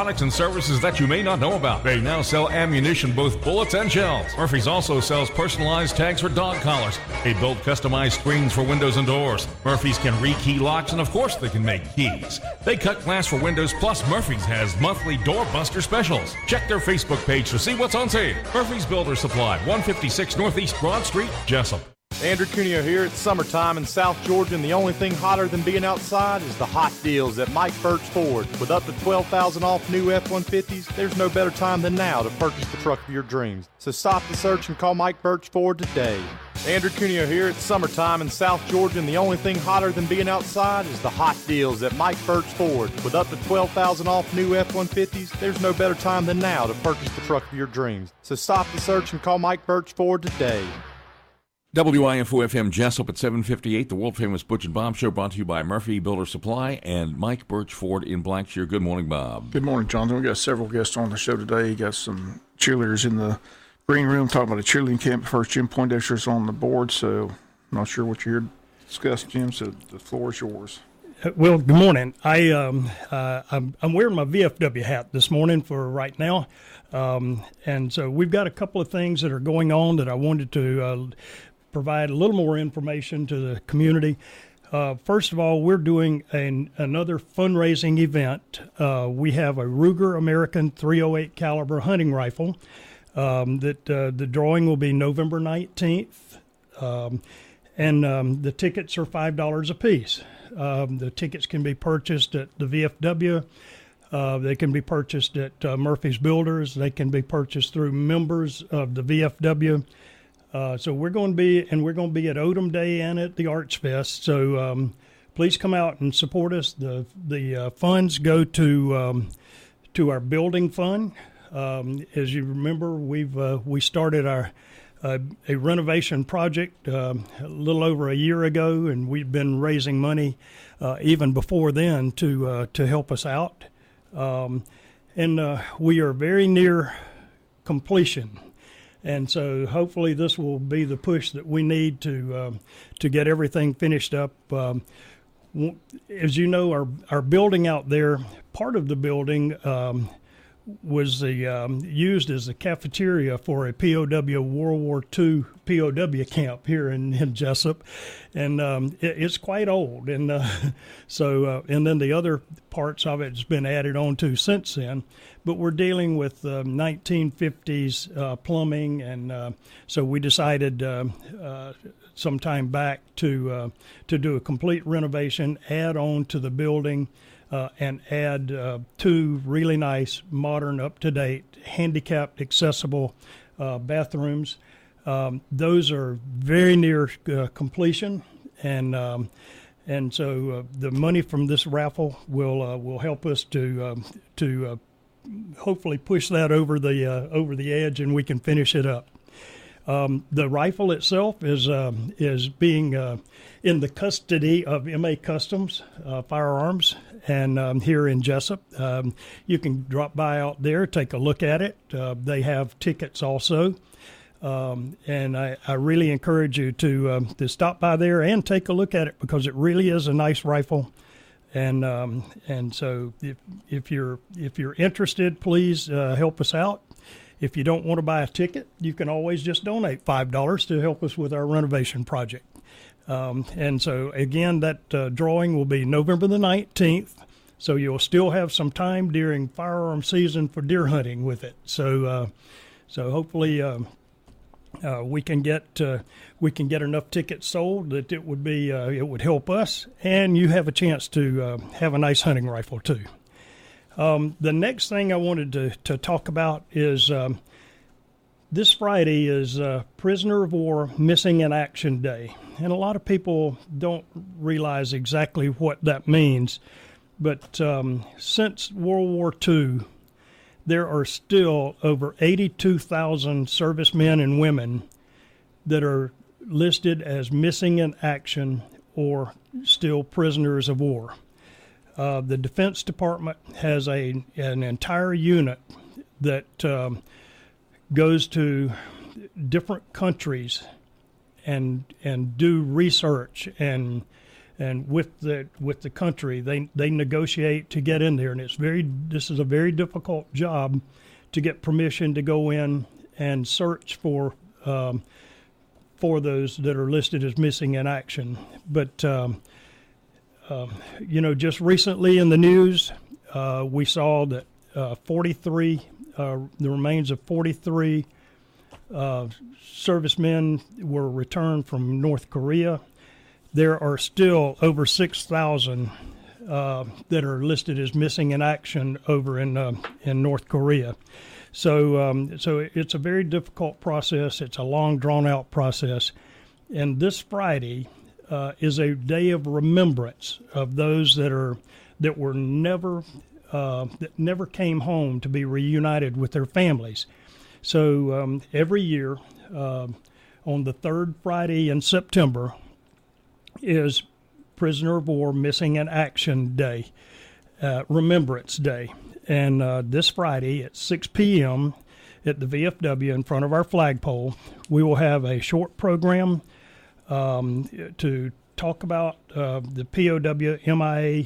products and services that you may not know about. They now sell ammunition, both bullets and shells. Murphy's also sells personalized tags for dog collars. They build customized screens for windows and doors. Murphy's can rekey locks, and of course they can make keys. They cut glass for windows, plus Murphy's has monthly doorbuster specials. Check their Facebook page to see what's on sale. Murphy's Builder Supply, 156 Northeast Broad Street, Jesup. Andrew Cuneo here. It's summertime in South Georgia, and the only thing hotter than being outside is the hot deals at Mike Birch Ford. With up to $12,000 off new F-150s, there's no better time than now to purchase the truck of your dreams. So stop the search and call Mike Birch Ford today. Andrew Cuneo here. It's summertime in South Georgia, and the only thing hotter than being outside is the hot deals at Mike Birch Ford. With up to $12,000 off new F-150s, there's no better time than now to purchase the truck of your dreams. So stop the search and call Mike Birch Ford today. WIFO FM Jesup at 7:58. The world-famous Butch and Bob Show brought to you by Murphy Builder Supply and Mike Birch Ford in Blackshear. Good morning, Bob. Good morning, Jonathan. We got several guests on the show today. You got some cheerleaders in the green room talking about a cheerleading camp. First, Jim Poindexter's on the board, so I'm not sure what you're here to discuss, Jim, so the floor is yours. Well, good morning. I'm wearing my VFW hat this morning for right now, and so we've got a couple of things that are going on that I wanted to provide a little more information to the community. First of all, we're doing another fundraising event. We have a Ruger American .308 caliber hunting rifle that the drawing will be November 19th, and the tickets are $5 a piece. The tickets can be purchased at the VFW. They can be purchased at Murphy's Builders. They can be purchased through members of the VFW. So we're going to be at Odom Day and at the Arts Fest. So please come out and support us. The funds go to our building fund. As you remember, we started a renovation project a little over a year ago, and we've been raising money even before then to help us out. And we are very near completion. And so hopefully this will be the push that we need to get everything finished up. As you know, our building out there, part of the building was used as a cafeteria for a POW World War II POW camp here in Jesup, and it's quite old, and so and then the other parts of it has been added on to since then. But we're dealing with 1950s plumbing, and so we decided some time back to do a complete renovation, add on to the building. And add two really nice, modern, up-to-date, handicapped, accessible bathrooms. Those are very near completion, and so the money from this raffle will help us to hopefully push that over the edge, and we can finish it up. The rifle itself is being in the custody of MA Customs Firearms, and here in Jesup. You can drop by out there, take a look at it. They have tickets also, and I really encourage you to stop by there and take a look at it, because it really is a nice rifle. And so if you're interested, please help us out. If you don't want to buy a ticket, you can always just donate $5 to help us with our renovation project. And so, again, that drawing will be November the 19th, so you'll still have some time during firearm season for deer hunting with it. So hopefully we can get enough tickets sold that it would help us, and you have a chance to have a nice hunting rifle too. The next thing I wanted to talk about is this Friday is Prisoner of War Missing in Action Day. And a lot of people don't realize exactly what that means. But since World War II, there are still over 82,000 servicemen and women that are listed as missing in action or still prisoners of war. The Defense Department has an entire unit that goes to different countries and do research and and with the country, they negotiate to get in there, and this is a very difficult job to get permission to go in and search for those that are listed as missing in action. But just recently in the news, we saw that 43, the remains of 43 servicemen were returned from North Korea. There are still over 6,000 that are listed as missing in action over in North Korea. So it's a very difficult process. It's a long, drawn-out process. And this Friday is a day of remembrance of those that never came home to be reunited with their families. So every year on the third Friday in September is Prisoner of War Missing in Action Day, Remembrance Day. And this Friday at 6 p.m. at the VFW in front of our flagpole, we will have a short program to talk about the POW MIA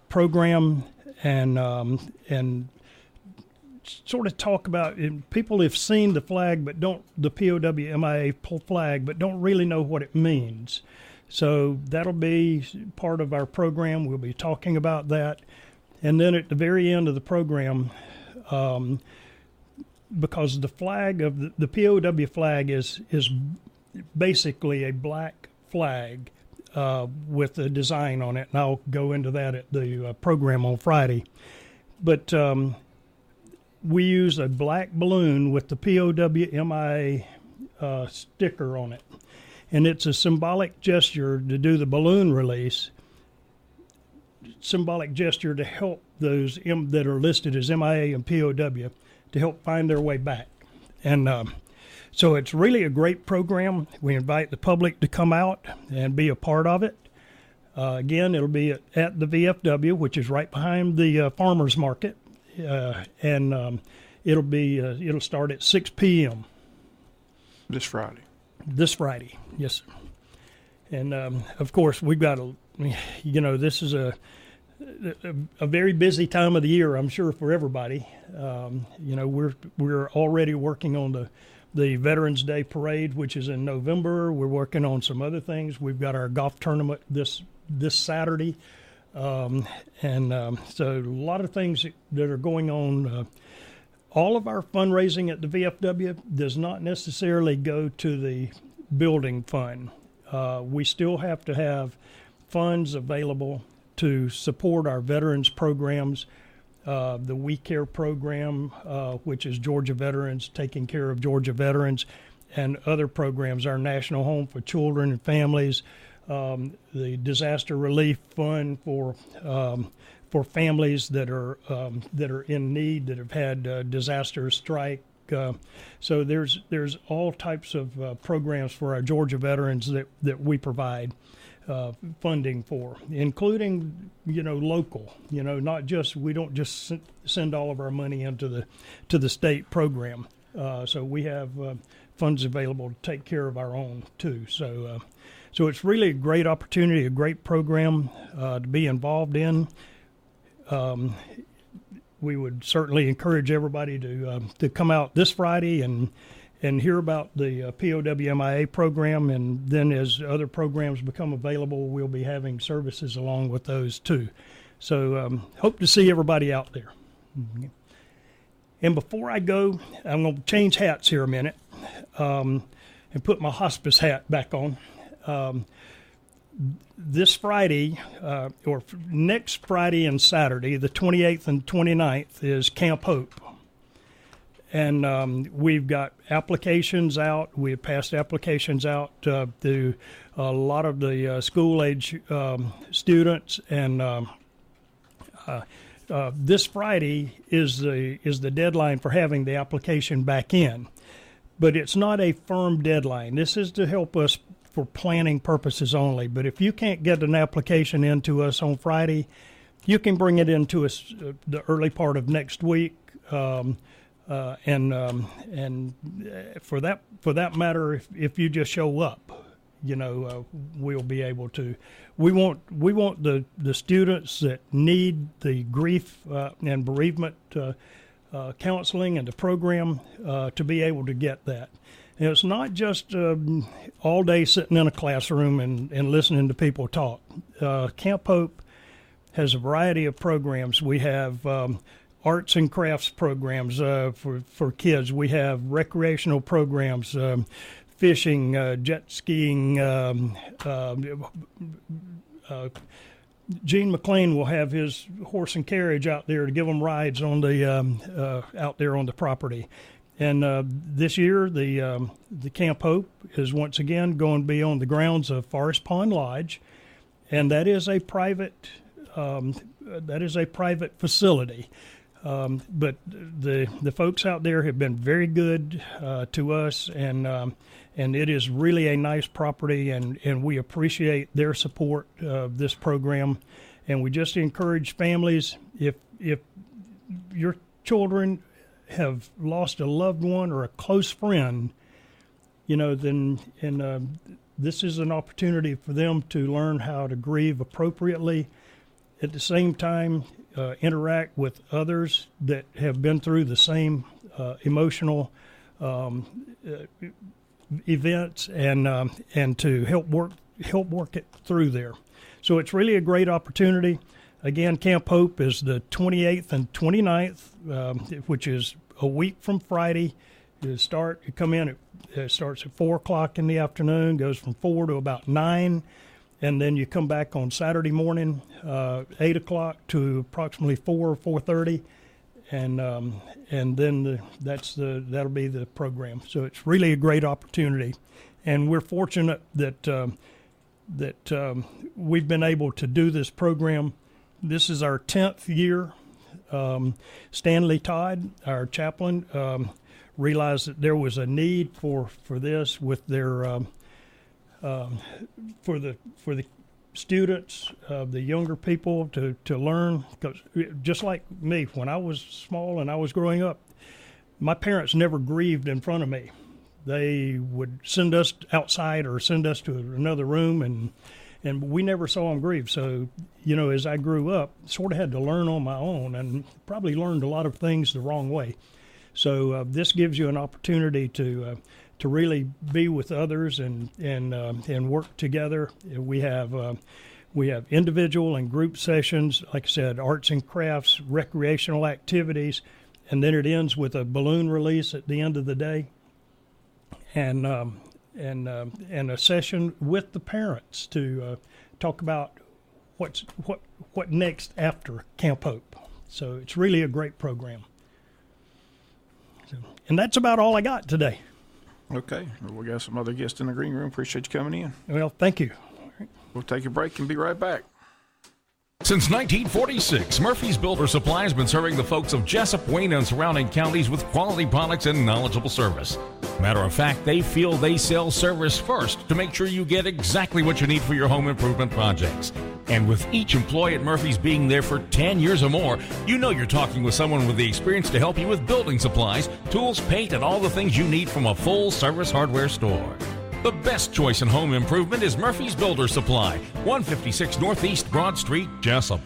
program and sort of talk about it. People have seen the flag, but the POW MIA flag, but don't really know what it means. So that'll be part of our program. We'll be talking about that. And then at the very end of the program, because the flag of the POW flag is basically a black flag with a design on it, and I'll go into that at the program on Friday. But we use a black balloon with the POW MIA sticker on it, and it's a symbolic gesture to do the balloon release. Symbolic gesture to help those that are listed as MIA and POW to help find their way back. And so it's really a great program. We invite the public to come out and be a part of it. Again, it'll be at the VFW, which is right behind the farmers market, and it'll start at 6 p.m. This Friday. This Friday, yes, sir. And of course, we've got this is a very busy time of the year, I'm sure, for everybody. We're already working on the Veterans Day Parade, which is in November. We're working on some other things. We've got our golf tournament this Saturday. So a lot of things that are going on. All of our fundraising at the VFW does not necessarily go to the building fund. We still have to have funds available to support our veterans programs, the We Care program, which is Georgia Veterans, taking care of Georgia veterans, and other programs, our National Home for Children and Families, the Disaster Relief Fund for families that are in need, that have had disasters strike. So there's all types of programs for our Georgia veterans that we provide funding for, including local. Not just, we don't just send all of our money into the state program. So we have funds available to take care of our own too. So it's really a great opportunity, a great program to be involved in. We would certainly encourage everybody to come out this Friday and hear about the POW MIA program, and then as other programs become available, we'll be having services along with those too. So hope to see everybody out there. And before I go, I'm going to change hats here a minute and put my hospice hat back on. This Friday, or next Friday and Saturday, the 28th and 29th, is Camp Hope. And we've got applications out. We have passed applications out to a lot of the school-age students. And this Friday is the deadline for having the application back in. But it's not a firm deadline. This is to help us for planning purposes only. But if you can't get an application into us on Friday, you can bring it into us the early part of next week. And for that matter, if you just show up, we'll be able to. We want the students that need the grief and bereavement counseling and the program to be able to get that. And it's not just all day sitting in a classroom and listening to people talk. Camp Hope has a variety of programs. We have arts and crafts programs for kids. We have recreational programs, fishing, jet skiing. Gene McLean will have his horse and carriage out there to give them rides on the out there on the property. And this year, the Camp Hope is once again going to be on the grounds of Forest Pond Lodge, and that is a private facility. But the folks out there have been very good to us, and it is really a nice property, and we appreciate their support of this program. And we just encourage families, if your children have lost a loved one or a close friend, then this is an opportunity for them to learn how to grieve appropriately. At the same time, interact with others that have been through the same emotional events, and to help work it through there. So it's really a great opportunity. Again, Camp Hope is the 28th and 29th, which is a week from Friday. It starts at 4 o'clock in the afternoon, goes from 4 to about 9, and then you come back on Saturday morning, 8 o'clock to approximately 4:30, and then that'll be the program. So it's really a great opportunity, and we're fortunate that we've been able to do this program. This is our 10th year. Stanley Todd, our chaplain, realized that there was a need for this with their for the students, the younger people to learn. Because just like me, when I was small and I was growing up, my parents never grieved in front of me. They would send us outside or send us to another room, and we never saw them grieve. So, as I grew up, sort of had to learn on my own, and probably learned a lot of things the wrong way. So this gives you an opportunity to really be with others and work together. We have individual and group sessions, like I said, arts and crafts, recreational activities, and then it ends with a balloon release at the end of the day, and a session with the parents to talk about what next after Camp Hope. So it's really a great program. And that's about all I got today. Okay. Well, we got some other guests in the green room. Appreciate you coming in. Well, thank you. We'll take a break and be right back. Since 1946, Murphy's Builder Supply has been serving the folks of Jesup, Wayne, and surrounding counties with quality products and knowledgeable service. Matter of fact, they feel they sell service first to make sure you get exactly what you need for your home improvement projects. And with each employee at Murphy's being there for 10 years or more, you know you're talking with someone with the experience to help you with building supplies, tools, paint, and all the things you need from a full-service hardware store. The best choice in home improvement is Murphy's Builder Supply, 156 Northeast Broad Street, Jesup.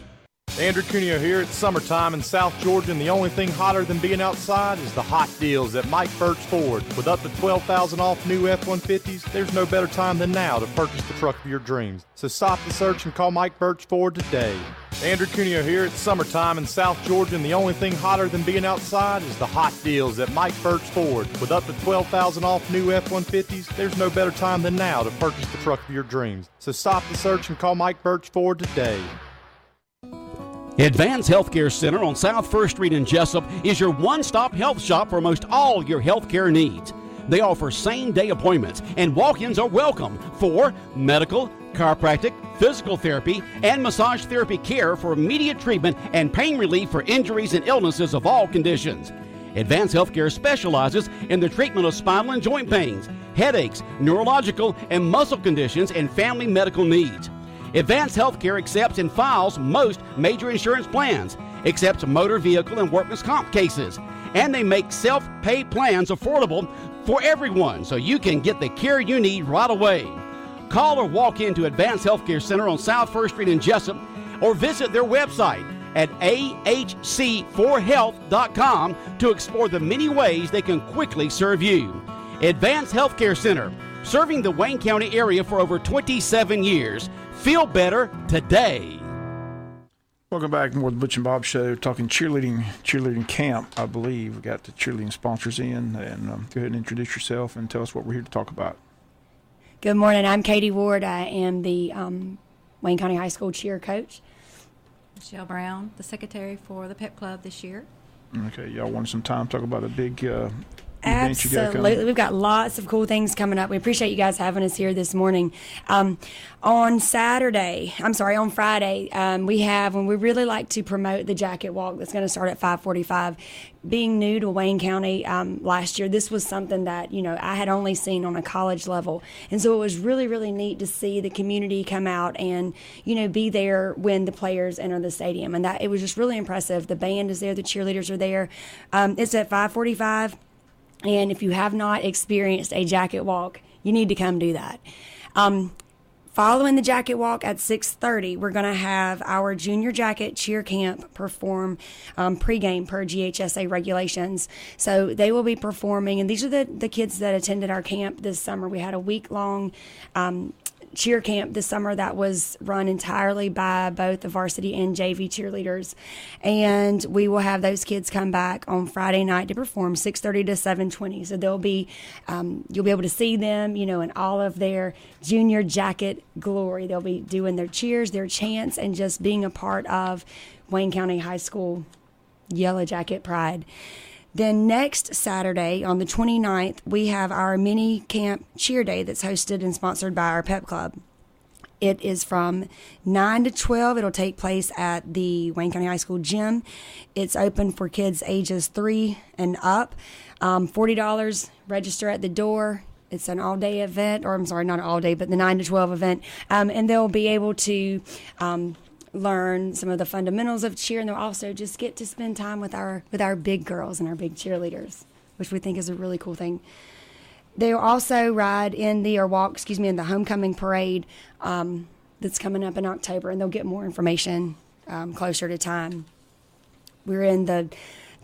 Andrew Cuneo here. It's summertime in South Georgia, and the only thing hotter than being outside is the hot deals at Mike Birch Ford. With up to $12,000 off new F-150s, there's no better time than now to purchase the truck of your dreams. So stop the search and call Mike Birch Ford today. Andrew Cuneo here. It's summertime in South Georgia, and the only thing hotter than being outside is the hot deals at Mike Birch Ford. With up to $12,000 off new F-150s, there's no better time than now to purchase the truck of your dreams. So stop the search and call Mike Birch Ford today. Advance Healthcare Center on South 1st Street in Jesup is your one-stop health shop for most all your healthcare needs. They offer same-day appointments, and walk-ins are welcome for medical, chiropractic, physical therapy, and massage therapy care for immediate treatment and pain relief for injuries and illnesses of all conditions. Advance Healthcare specializes in the treatment of spinal and joint pains, headaches, neurological and muscle conditions, and family medical needs. Advance Healthcare accepts and files most major insurance plans, accepts motor vehicle and workman's comp cases, and they make self-pay plans affordable for everyone so you can get the care you need right away. Call or walk into Advanced Healthcare Center on South 1st Street in Jesup, or visit their website at ahc4health.com to explore the many ways they can quickly serve you. Advanced Healthcare Center, serving the Wayne County area for over 27 years. Feel better today. Welcome back. More of the Butch and Bob Show, talking cheerleading camp, I believe. We got the cheerleading sponsors in, and go ahead and introduce yourself and tell us what we're here to talk about. Good morning. I'm Katie Ward. I am the Wayne County High School cheer coach. Michelle Brown, the secretary for the pep club this year. Okay, y'all wanted some time to talk about a big event you got coming? Absolutely. We've got lots of cool things coming up. We appreciate you guys having us here this morning. On Friday, we really like to promote the jacket walk that's going to start at 5:45. Being new to Wayne County last year, this was something that, I had only seen on a college level. And so it was really, really neat to see the community come out and, be there when the players enter the stadium. And that it was just really impressive. The band is there. The cheerleaders are there. It's at 5:45. And if you have not experienced a jacket walk, you need to come do that. Following the jacket walk at 6:30, we're going to have our junior jacket cheer camp perform pregame per GHSA regulations. So they will be performing, and these are the kids that attended our camp this summer. We had a week-long cheer camp this summer that was run entirely by both the varsity and JV cheerleaders, and we will have those kids come back on Friday night to perform 6:30 to 7:20. So they'll be you'll be able to see them, in all of their junior jacket glory. They'll be doing their cheers, their chants, and just being a part of Wayne County High School Yellow Jacket pride. Then next Saturday, on the 29th, we have our mini camp cheer day that's hosted and sponsored by our pep club. It is from 9 to 12. It'll take place at the Wayne County High School gym. It's open for kids ages 3 and up. $40 register at the door. It's an all-day event, or I'm sorry, not an all-day, but the 9 to 12 event. And they'll be able to learn some of the fundamentals of cheer, and they'll also just get to spend time with our big girls and our big cheerleaders, which we think is a really cool thing. They'll also ride in the homecoming parade that's coming up in October, and they'll get more information closer to time. We're in the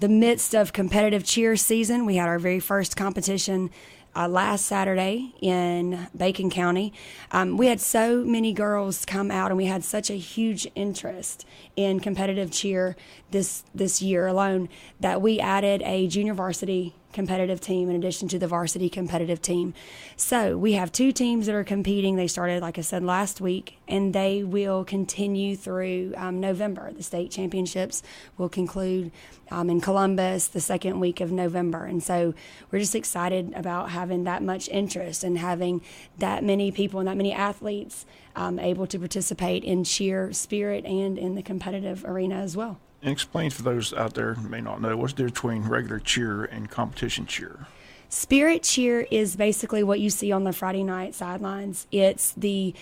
midst of competitive cheer season. We had our very first competition last Saturday in Bacon County. We had so many girls come out, and we had such a huge interest in competitive cheer this year alone that we added a junior varsity competitive team in addition to the varsity competitive team. So we have 2 teams that are competing. They started, like I said, last week, and they will continue through November. The state championships will conclude in Columbus the second week of November. And so we're just excited about having that much interest and having that many people and that many athletes able to participate in cheer spirit and in the competitive arena as well. And explain for those out there who may not know, what's the difference between regular cheer and competition cheer? Spirit cheer is basically what you see on the Friday night sidelines. It's the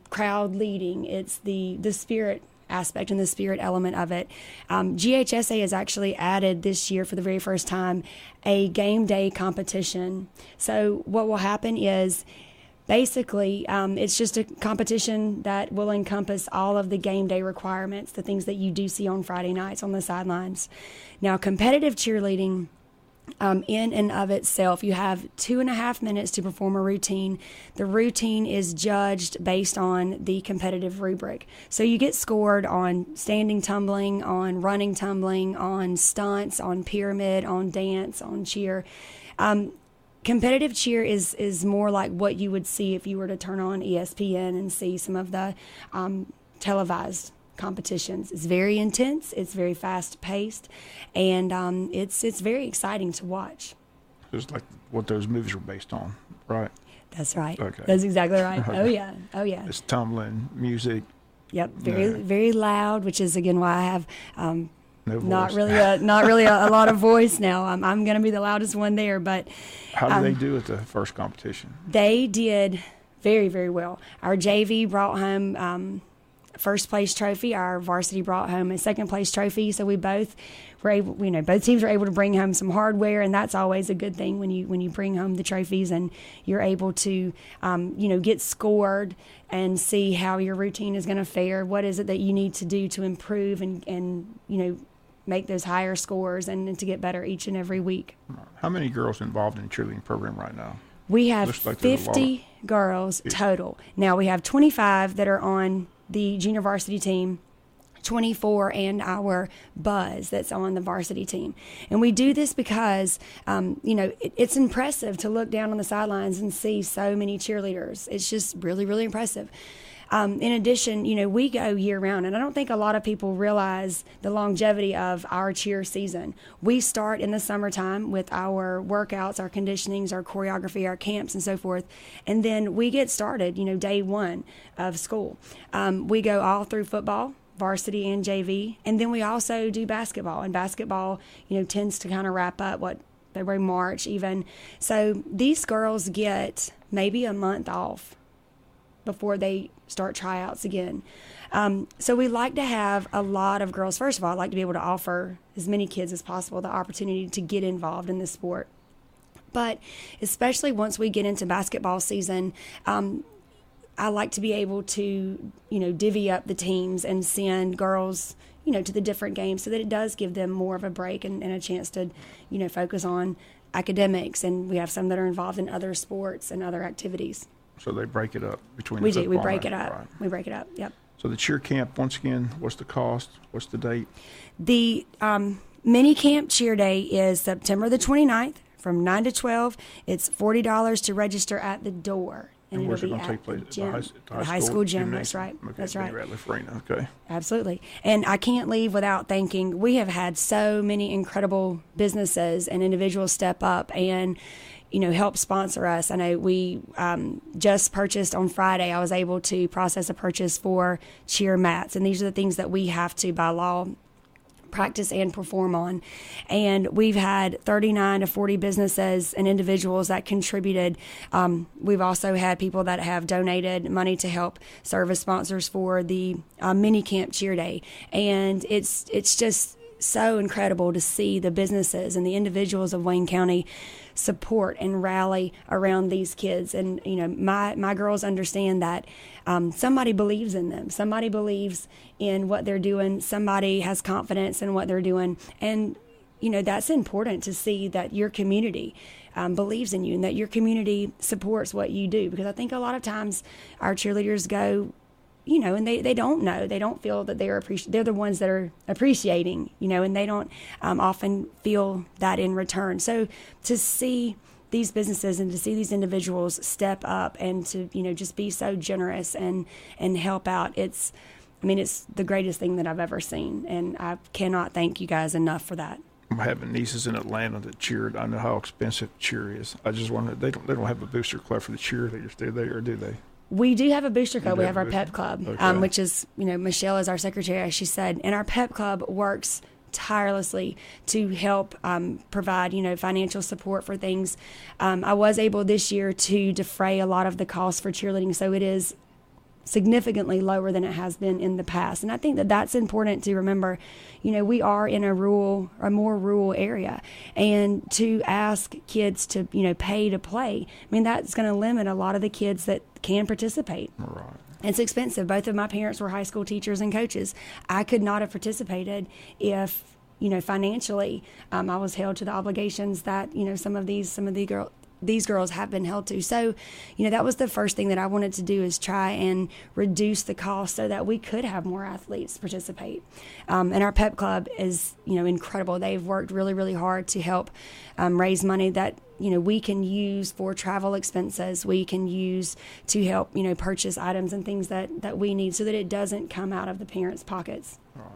crowd leading. It's the spirit aspect and the spirit element of it. GHSA has actually added this year for the very first time a game day competition. So what will happen is basically, it's just a competition that will encompass all of the game day requirements, the things that you do see on Friday nights on the sidelines. Now, competitive cheerleading, in and of itself, you have 2.5 minutes to perform a routine. The routine is judged based on the competitive rubric. So you get scored on standing tumbling, on running tumbling, on stunts, on pyramid, on dance, on cheer. Competitive cheer is more like what you would see if you were to turn on ESPN and see some of the televised competitions. It's very intense, it's very fast-paced, and it's very exciting to watch. It's like what those movies are based on, right? That's right. Okay. That's exactly right. Oh, yeah. It's tumbling, music. Yep, very loud, which is, again, why I have no voice. not really a lot of voice now. I'm going to be the loudest one there. But how did they do at the first competition? They did very, very well. Our JV brought home first place trophy, our varsity brought home a second place trophy. So we both were able, both teams were able to bring home some hardware, and that's always a good thing when you bring home the trophies and you're able to, get scored and see how your routine is going to fare. What is it that you need to do to improve and make those higher scores and to get better each and every week. How many girls involved in the cheerleading program right now? We have like 50 girls total. Now we have 25 that are on the junior varsity team, 24 and our Buzz that's on the varsity team. And we do this because, it's impressive to look down on the sidelines and see so many cheerleaders. It's just really, really impressive. In addition, we go year round, and I don't think a lot of people realize the longevity of our cheer season. We start in the summertime with our workouts, our conditionings, our choreography, our camps, and so forth, and then we get started, day one of school. We go all through football, varsity and JV, and then we also do basketball, and basketball, tends to kind of wrap up February, March even. So these girls get maybe a month off before they start tryouts again. So we like to have a lot of girls. First of all, I'd like to be able to offer as many kids as possible the opportunity to get involved in this sport. But especially once we get into basketball season, I like to be able to, divvy up the teams and send girls, to the different games so that it does give them more of a break and a chance to, focus on academics. And we have some that are involved in other sports and other activities. So they break it up between we the do. We football break and- it up. right. We break it up. Yep. So the cheer camp, once again, what's the cost? What's the date? The mini camp cheer day is September the 29th from 9 to 12. It's $40 to register at the door. And where's it it'll going be to take place? at the the high school gym. gymnasium? That's right. Okay, That's right. Benny Ratliff Arena. Okay. Absolutely. And I can't leave without thanking, we have had so many incredible businesses and individuals step up and, help sponsor us. I know we just purchased on Friday, I was able to process a purchase for cheer mats. And these are the things that we have to, by law, practice and perform on. And we've had 39 to 40 businesses and individuals that contributed. We've also had people that have donated money to help serve as sponsors for the mini camp cheer day. And it's just so incredible to see the businesses and the individuals of Wayne County support and rally around these kids. And my girls understand that somebody believes in them, somebody believes in what they're doing, somebody has confidence in what they're doing. And that's important to see that your community believes in you and that your community supports what you do, because I think a lot of times our cheerleaders go, and they don't know. They don't feel that they're the ones that are appreciating, and they don't often feel that in return. So to see these businesses and to see these individuals step up and to, just be so generous and help out, it's the greatest thing that I've ever seen. And I cannot thank you guys enough for that. I'm having nieces in Atlanta that cheered. I know how expensive cheer is. I just wonder, they don't have a booster club for the cheerleaders, do they, or do they? We do have a booster club. We have our booster? pep club, Okay. which is, Michelle is our secretary, as she said. And our pep club works tirelessly to help provide, financial support for things. I was able this year to defray a lot of the costs for cheerleading, so it is significantly lower than it has been in the past. And I think that that's important to remember. We are in a more rural area, and to ask kids to, pay to play, that's going to limit a lot of the kids that can participate. Right. It's expensive. Both of my parents were high school teachers and coaches. I could not have participated if, financially, I was held to the obligations that, some of these girls have been held to. So, that was the first thing that I wanted to do, is try and reduce the cost so that we could have more athletes participate. And our pep club is, incredible. They've worked really, really hard to help raise money that, we can use for travel expenses. We can use to help, purchase items and things that we need so that it doesn't come out of the parents' pockets. Right.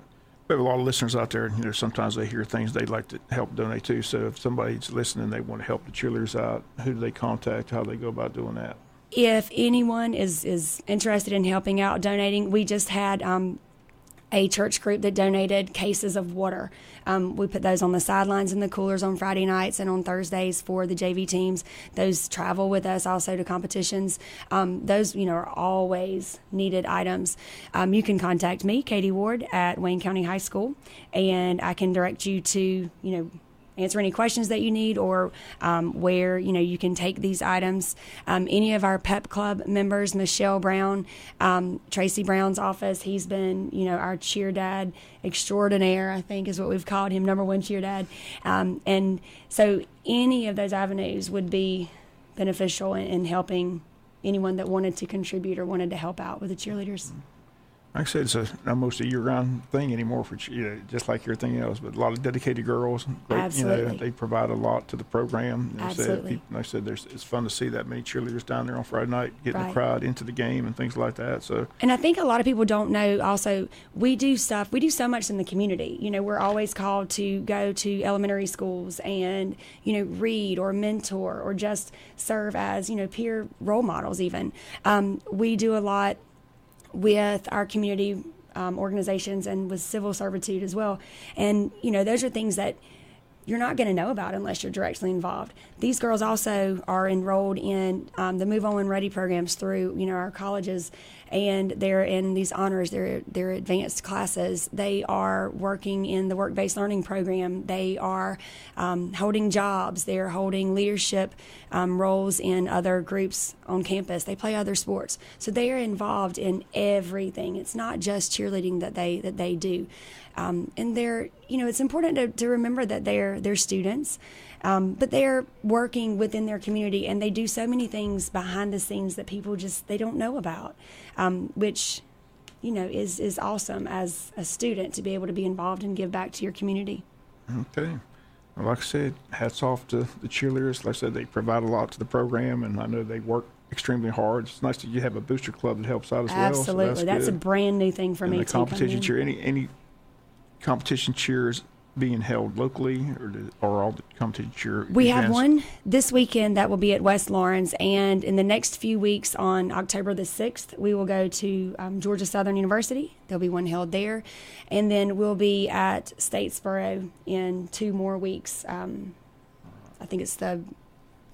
We have a lot of listeners out there, sometimes they hear things they'd like to help donate to. So if somebody's listening, they want to help the cheerleaders out, who do they contact? How do they go about doing that? If anyone is interested in helping out, donating, we just had a church group that donated cases of water. We put those on the sidelines and the coolers on Friday nights and on Thursdays for the JV teams. Those travel with us also to competitions. Those, are always needed items. You can contact me, Katie Ward, at Wayne County High School, and I can direct you to, answer any questions that you need, or where you can take these items. Any of our PEP Club members, Michelle Brown, Tracy Brown's office, he's been our cheer dad extraordinaire, I think is what we've called him, #1 cheer dad. And so any of those avenues would be beneficial in helping anyone that wanted to contribute or wanted to help out with the cheerleaders. Like I said, it's almost a year-round thing anymore for just like everything else. But a lot of dedicated girls, great, Absolutely. They provide a lot to the program. Absolutely. Like I said, it's fun to see that many cheerleaders down there on Friday night, getting Right. the crowd into the game and things like that. So, and I think a lot of people don't know also, we do so much in the community. We're always called to go to elementary schools and, read or mentor or just serve as, peer role models even. We do a lot with our community organizations and with civil servitude as well. And, those are things that you're not going to know about unless you're directly involved. These girls also are enrolled in the Move On and Ready programs through, our colleges, and they're in these honors, they're advanced classes. They are working in the work-based learning program. They are holding jobs. They're holding leadership roles in other groups on campus. They play other sports. So they are involved in everything. It's not just cheerleading that they do. And they're, it's important to remember that they're students, but they're working within their community, and they do so many things behind the scenes that people they don't know about, which, is awesome as a student to be able to be involved and give back to your community. okay. Well, like I said, hats off to the cheerleaders. Like I said, they provide a lot to the program, and I know they work extremely hard. It's nice that you have a booster club that helps out as well. Absolutely. So that's a good. brand new thing for And me, the too. competition cheer, any competition cheers being held locally, or all the competition cheer We have events? one this weekend that will be at West Lawrence, and in the next few weeks on October the 6th, we will go to Georgia Southern University. There'll be one held there. And then we'll be at Statesboro in 2 more weeks. I think it's the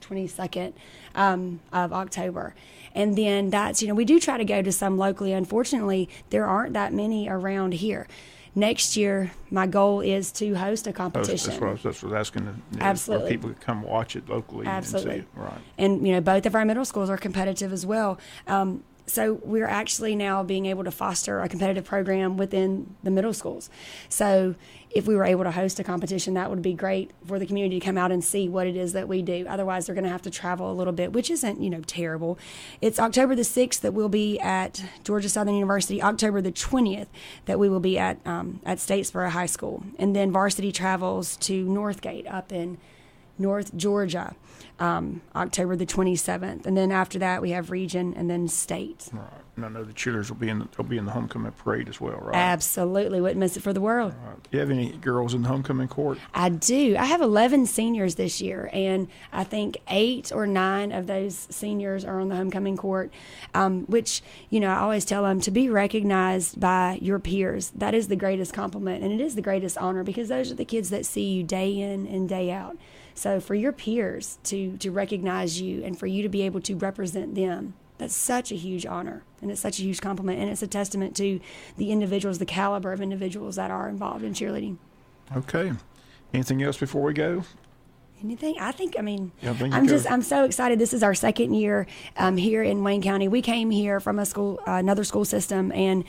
22nd of October. And then that's, we do try to go to some locally. Unfortunately, there aren't that many around here. Next year, my goal is to host a competition. That's what I was asking. Absolutely. For people to come watch it locally. Absolutely. And see it. Right. And, both of our middle schools are competitive as well. So we're actually now being able to foster a competitive program within the middle schools. So if we were able to host a competition, that would be great for the community to come out and see what it is that we do. Otherwise, they're going to have to travel a little bit, which isn't, terrible. It's October the 6th that we'll be at Georgia Southern University, October the 20th that we will be at Statesboro High School. And then varsity travels to Northgate up in North Georgia, October the 27th. And then after that, we have region and then state. Right. And I know the cheerleaders will be in the homecoming parade as well, right? Absolutely. Wouldn't miss it for the world. Right. Do you have any girls in the homecoming court? I do. I have 11 seniors this year, and I think 8 or 9 of those seniors are on the homecoming court, which, I always tell them, to be recognized by your peers, that is the greatest compliment, and it is the greatest honor, because those are the kids that see you day in and day out. So for your peers to recognize you and for you to be able to represent them, that's such a huge honor, and it's such a huge compliment, and it's a testament to the individuals, the caliber of individuals that are involved in cheerleading. Okay. Anything else before we go? Anything? Yeah, I'm so excited. This is our second year here in Wayne County. We came here from another school system, and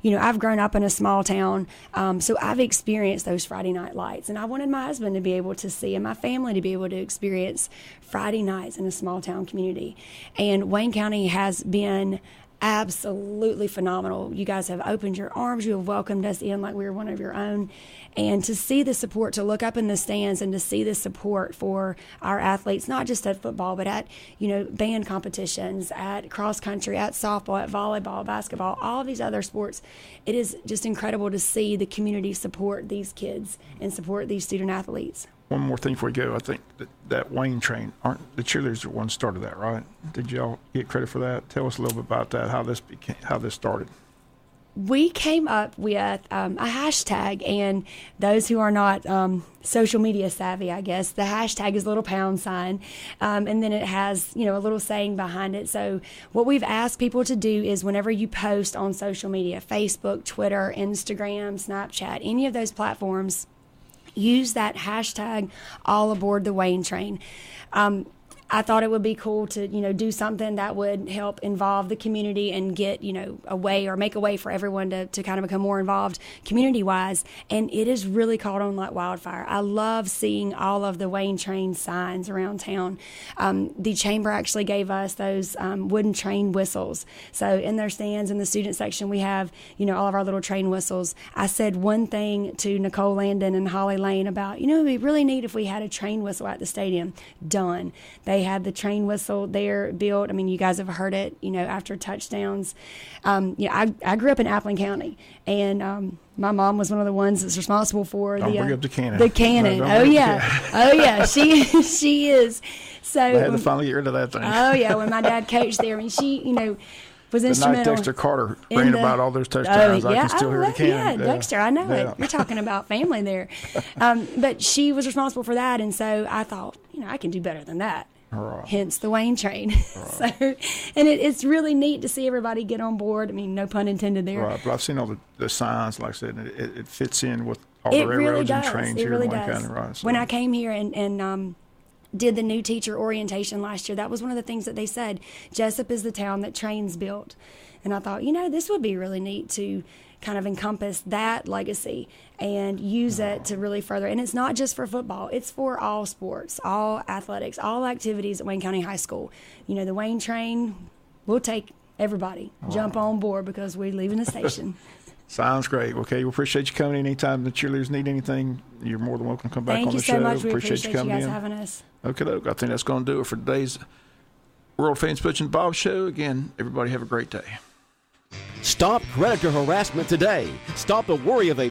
I've grown up in a small town, so I've experienced those Friday night lights, and I wanted my husband to be able to see, and my family to be able to experience Friday nights in a small town community. And Wayne County has been absolutely phenomenal. You guys have opened your arms. You have welcomed us in like we were one of your own. And to see the support, to look up in the stands and to see the support for our athletes, not just at football, but at, band competitions, at cross country, at softball, at volleyball, basketball, all of these other sports. It is just incredible to see the community support these kids and support these student athletes. One more thing before we go. I think that Wayne train, aren't the cheerleaders the ones started that, right? Did y'all get credit for that? Tell us a little bit about that, how this started. We came up with a hashtag, and those who are not social media savvy, I guess, the hashtag is a little pound sign, and then it has, a little saying behind it. So what we've asked people to do is whenever you post on social media, Facebook, Twitter, Instagram, Snapchat, any of those platforms, use that hashtag all aboard the Wayne train. I thought it would be cool to, do something that would help involve the community and get, a way or make a way for everyone to kind of become more involved community-wise. And it has really caught on like wildfire. I love seeing all of the Wayne train signs around town. The chamber actually gave us those wooden train whistles. So in their stands in the student section, we have, all of our little train whistles. I said one thing to Nicole Landon and Holly Lane about, it'd be really neat if we had a train whistle at the stadium. Done. They had the train whistle there built. I mean, you guys have heard it, after touchdowns. I grew up in Appling County, and my mom was one of the ones that's responsible for Don't bring up the cannon. The cannon. No, oh yeah. She is. So they had to finally get rid of that thing. Oh yeah, when my dad coached there, I mean, she, was instrumental. The night Dexter Carter ran about all those touchdowns. I can still hear the cannon. Yeah, Dexter, I know it. You're talking about family there. But she was responsible for that, and so I thought, I can do better than that. Right. Hence the Wayne train. Right. And it's really neat to see everybody get on board. I mean, no pun intended there. Right, but I've seen all the signs, like I said, and it fits in with all the railroads and trains here in Wayne County. Right, so. When I came here and did the new teacher orientation last year, that was one of the things that they said. Jesup is the town that trains built. And I thought, this would be really neat to kind of encompass that legacy and use it to really further. And it's not just for football. It's for all sports, all athletics, all activities at Wayne County High School. The Wayne train, we'll take everybody. Jump on board because we're leaving the station. Sounds great. Okay, we appreciate you coming in. Anytime the cheerleaders need anything, you're more than welcome to come back on the show. Thank you so much. We appreciate you coming you guys in. having us. Okay, I think that's going to do it for today's World Famous Butch and Bob show. Again, everybody have a great day. Stop predator harassment today. Stop the worry of a